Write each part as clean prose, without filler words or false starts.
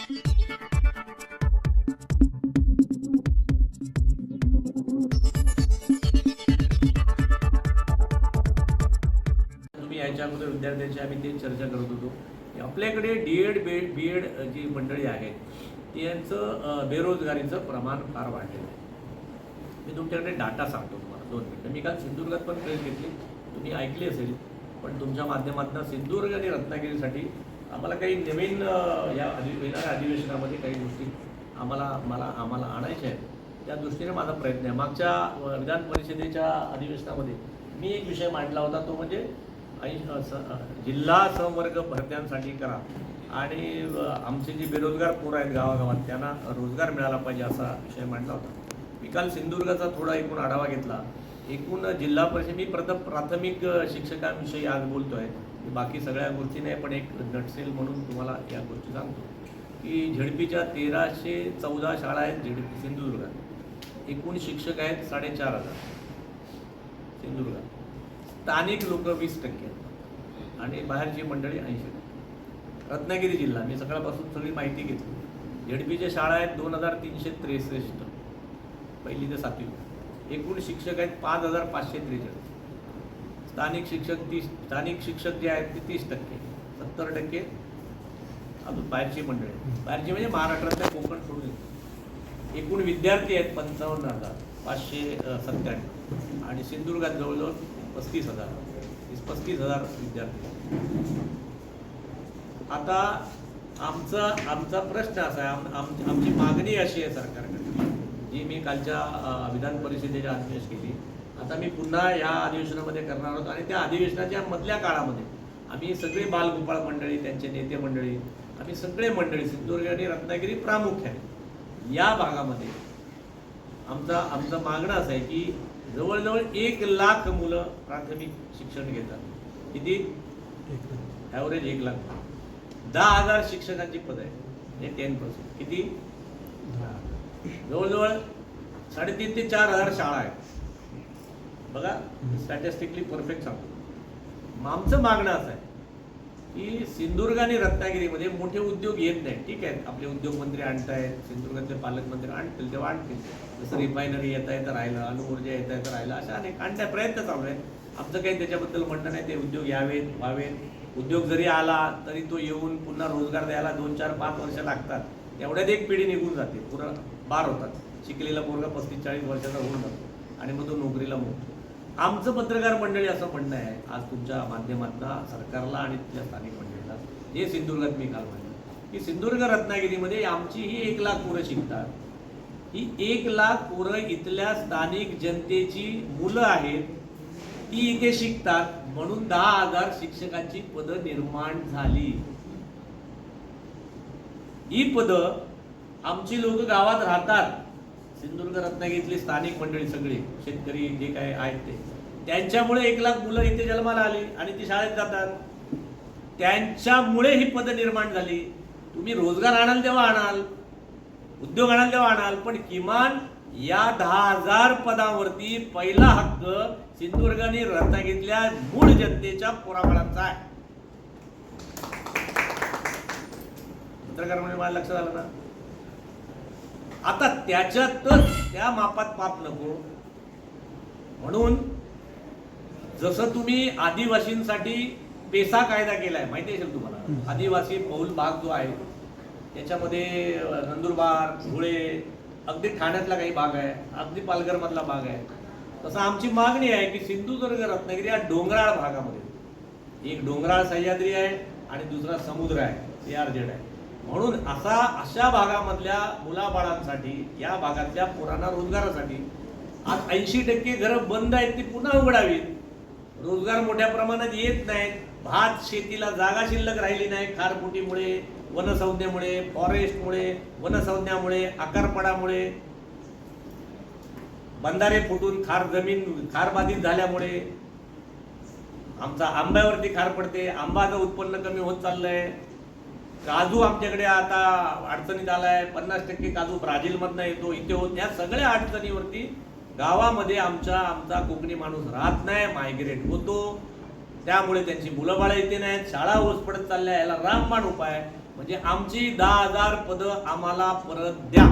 तुम्ही याच्या अगोदर विद्यार्थ्यांची आम्ही ते चर्चा करत होतो. आपल्याकडे डीएड बीएड जी मंडळी आहेत त्यांचं बेरोजगारीचं प्रमाण फार वाढलेलं आहे. मी तुमच्याकडे डाटा सांगतो तुम्हाला 2 मिनिटं. मी काल सिंधुदुर्गात पण प्रेस घेतली, तुम्ही ऐकली असेल, पण तुमच्या माध्यमातून सिंधुदुर्ग आणि रत्नागिरीसाठी आम्हाला काही नवीन या येणाऱ्या अधिवेशनामध्ये काही गोष्टी आम्हाला आणायच्या आहेत. त्या दृष्टीने माझा प्रयत्न आहे. मागच्या विधान परिषदेच्या अधिवेशनामध्ये मी एक विषय मांडला होता, तो म्हणजे जिल्हा संवर्ग भरत्यांसाठी करा आणि आमचे जे बेरोजगार पोरं आहेत गावागावात त्यांना रोजगार मिळाला पाहिजे असा विषय मांडला होता. मी काल सिंधुदुर्गाचा थोडा एकूण आढावा घेतला. एकूण जिल्हा परिषद मी प्राथमिक शिक्षकांविषयी आज बोलतो आहे. बाकी सगळ्या गोष्टी नाही, पण एक नटसेल म्हणून तुम्हाला या गोष्टी सांगतो की झेडपीच्या 1314 शाळा आहेत झेडपी सिंधुदुर्गात. एकूण शिक्षक आहेत 4500 सिंधुदुर्गात. स्थानिक लोक 20% आणि बाहेरची मंडळी 80%. रत्नागिरी जिल्हा मी सकाळपासून सगळी माहिती घेतली. झेडपीच्या शाळा आहेत 2363 पहिली ते 7वी. एकूण शिक्षक आहेत 5543. स्थानिक शिक्षक जे आहेत ते 30%. 70% अजून बाहेरची मंडळी. बाहेरची म्हणजे महाराष्ट्रातल्या कोकण सोडून. एकूण विद्यार्थी आहेत 55,597 आणि सिंधुदुर्गात जवळजवळ 35,000 विद्यार्थी. आता आमचा प्रश्न असा आहे, आमची मागणी अशी आहे सरकारकडे, जी मी कालच्या विधान परिषदेच्या अध्यक्ष केली. आता मी पुन्हा या अधिवेशनामध्ये करणार आहोत आणि त्या अधिवेशनाच्या मधल्या काळामध्ये आम्ही सगळे बालगोपाळ मंडळी, त्यांचे नेते मंडळी, आम्ही सगळे मंडळी सिंधुदुर्ग आणि रत्नागिरी प्रामुख्याने या भागामध्ये आमचं मागणं असं आहे की जवळजवळ 1 लाख मुलं प्राथमिक शिक्षण घेतात. किती? ॲव्हरेज 1 लाख. 10,000 शिक्षकांची पद आहे, हे 10%. किती? जवळजवळ 3,500 ते 4,000 शाळा आहेत. बघा, स्टॅटिस्टिकली परफेक्ट सांगतो. आमचं मागणं असं आहे की सिंधुदुर्ग आणि रत्नागिरीमध्ये मोठे उद्योग येत नाही. ठीक आहे, आपले उद्योगमंत्री आणतायत, सिंधुदुर्गाचे पालकमंत्री आणतील तेव्हा आणतील. जसं रिफायनरी येता येतं राहिलं, अणुऊर्जा येता येतं राहिलं, अशा अनेक आणण्या प्रयत्न चालू आहेत. आमचं काही त्याच्याबद्दल म्हणणं नाही. ते उद्योग यावेत, व्हावेत. उद्योग जरी आला तरी तो येऊन पुन्हा रोजगार द्यायला 2, 4, 5 वर्ष लागतात. तेवढ्यात एक पिढी निघून जाते, पुरं बार होतात. शिकलेला पोरगा 35-40 वर्षाचा होऊन जातो आणि मग तो नोकरीला मोडतो. आमचं पत्रकार मंडळी असं म्हणणं आहे आज तुमच्या माध्यमातून सरकारला आणि तिथल्या स्थानिक मंडळीला, हे सिंधुदुर्गात मी काल म्हणलं की सिंधुदुर्ग रत्नागिरीमध्ये आमची ही 1 लाख पोरं शिकतात. ही 1 लाख पोरं इथल्या स्थानिक जनतेची मुलं आहेत, ती इथे शिकतात. म्हणून 10,000 शिक्षकांची पदं निर्माण झाली. ही पदं आमची लोक गावात राहतात. सिंधुदुर्ग रत्नागिरीतली स्थानिक मंडळी सगळी शेतकरी जे काय आहेत ते, त्यांच्यामुळे 1 लाख मुलं इथे जन्माला आली आणि ती शाळेत जातात. त्यांच्यामुळे ही पदं निर्माण झाली. तुम्ही रोजगार आणाल तेव्हा आणाल, उद्योग आणाल तेव्हा आणाल, पण किमान या 10,000 पदांवरती पहिला हक्क सिंधुदुर्ग आणि रत्नागिरीतल्या मूळ जनतेच्या पोराबाळांचा आहे. पत्रकार म्हणजे मला लक्षात आलं ना. आता त्याच्यातच त्या मापात पाप नको म्हणून जसं तुम्ही आदिवासींसाठी पेसा कायदा केलाय, माहिती असेल तुम्हाला. आदिवासी बहुल भाग जो आहे त्याच्यामध्ये नंदुरबार, धुळे, अगदी ठाण्यातला काही भाग आहे, अगदी पालघर मधला भाग आहे. तसं आमची मागणी आहे की सिंधुदुर्ग रत्नागिरी या डोंगराळ भागामध्ये, एक डोंगराळ सह्याद्री आहे आणि दुसरा समुद्र आहे, ARZ आहे. म्हणून अशा भागामधल्या मुलाबाळांसाठी, या भागातल्या पोरांना रोजगारासाठी आज 80% घरं बंद आहेत, ती पुन्हा उघडावीत. रोजगार मोठ्या प्रमाणात येत नाहीत. भात शेतीला जागा शिल्लक राहिली नाही, खारफुटीमुळे, वनसंज्ञेमुळे, फॉरेस्टमुळे, वनसंज्ञामुळे, आकारपडामुळे, बंधारे फुटून खारबाधित झाल्यामुळे आमचा आंब्यावरती खार पडते. आंबाचं उत्पन्न कमी होत चाललंय. काजू आमच्याकडे आता अडचणीत आलाय. 50% काजू ब्राझीलमधनं येतो, इथे होत. या सगळ्या अडचणीवरती गावामध्ये आमचा कोकणी माणूस राहत नाही, मायग्रेट होतो. त्यामुळे त्यांची मुलं बाळं इथे नाहीत, शाळा ओस पडत चालल्या. याला रामबाण उपाय म्हणजे आमची 10,000 पदं आम्हाला परत द्या.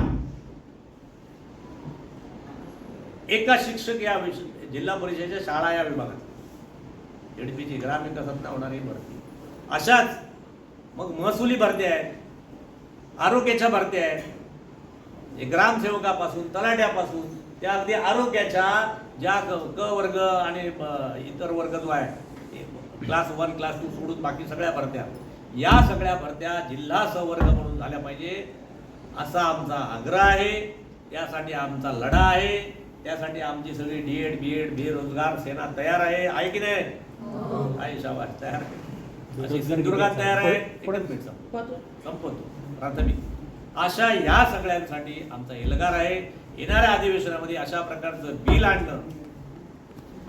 एका शिक्षक या जिल्हा परिषदेच्या शाळा या विभागात एडपीची ग्रामविकासात होणारी भरती. अशाच मग महसुली भरती आहेत, आरोग्याच्या भरती आहेत, ग्रामसेवकापासून तलाट्यापासून त्या अगदी आरोग्याच्या ज्या क वर्ग आणि इतर वर्ग जो आहे क्लास 1 क्लास 2 सोडून बाकी सगळ्या भरत्या, या सगळ्या भरत्या जिल्हा संवर्ग म्हणून झाल्या पाहिजे असा आमचा आग्रह आहे. त्यासाठी आमचा लढा आहे. त्यासाठी आमची सगळी डीएड बीएड बेरोजगार सेना तयार आहे की नाही? आहे शाबास, तयार आहे. अशी सिंधुदुर्गात तयार आहे. संपवतो प्राथमिक. अशा या सगळ्यांसाठी आमचा एल्गार आहे. येणाऱ्या अधिवेशनामध्ये अशा प्रकारचं बिल आणणं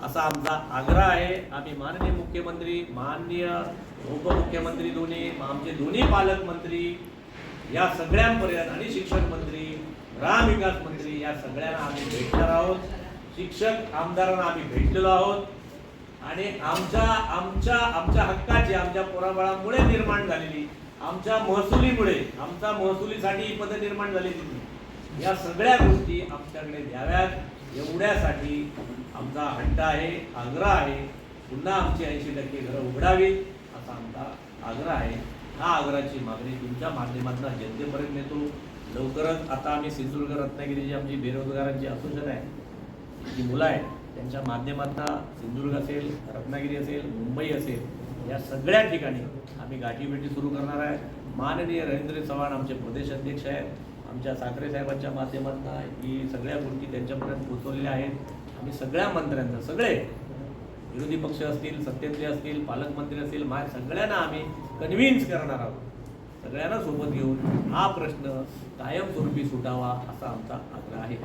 असा आमचा आग्रह आहे. आम्ही माननीय मुख्यमंत्री, माननीय उपमुख्यमंत्री दोन्ही, आमचे दोन्ही पालकमंत्री या सगळ्यांपर्यंत आणि शिक्षण मंत्री, ग्रामविकास मंत्री या सगळ्यांना आम्ही भेटणार आहोत. शिक्षक आमदारांना आम्ही भेटलेलो आहोत आणि आमच्या हक्काची, आमच्या पोराबाळांमुळे निर्माण झालेली, आमच्या महसुलीसाठी ही पदं निर्माण झालेली, या सगळ्या गोष्टी आमच्याकडे द्याव्यात एवढ्यासाठी आमचा हट्ट आहे, आग्रह आहे. पुन्हा आमची 80% घरं उघडावीत असा आमचा आग्रह आहे. हा आग्रहाची मागणी तुमच्या माध्यमातून जनतेपर्यंत नेतो. लवकरच आता आम्ही सिंधुदुर्ग रत्नागिरीची आमची बेरोजगारांची असोसिएशन आहे, जी मुलं आहेत त्यांच्या माध्यमातून सिंधुदुर्ग असेल, रत्नागिरी असेल, मुंबई असेल, या सगळ्या ठिकाणी आम्ही गाठीभेटी सुरू करणार आहे. माननीय रवींद्र चव्हाण आमचे प्रदेश अध्यक्ष आहेत. आमच्या साखरे साहेबांच्या माध्यमातून ही सगळ्या गोष्टी त्यांच्यापर्यंत पोहोचवलेल्या आहेत. आम्ही सगळ्या मंत्र्यांना, सगळे विरोधी पक्ष असतील, सत्तेतले असतील, पालकमंत्री असतील, सगळ्यांना आम्ही कन्व्हिन्स करणार आहोत. सगळ्यांना सोबत घेऊन हा प्रश्न कायमस्वरूपी सुटावा असा आमचा आग्रह आहे.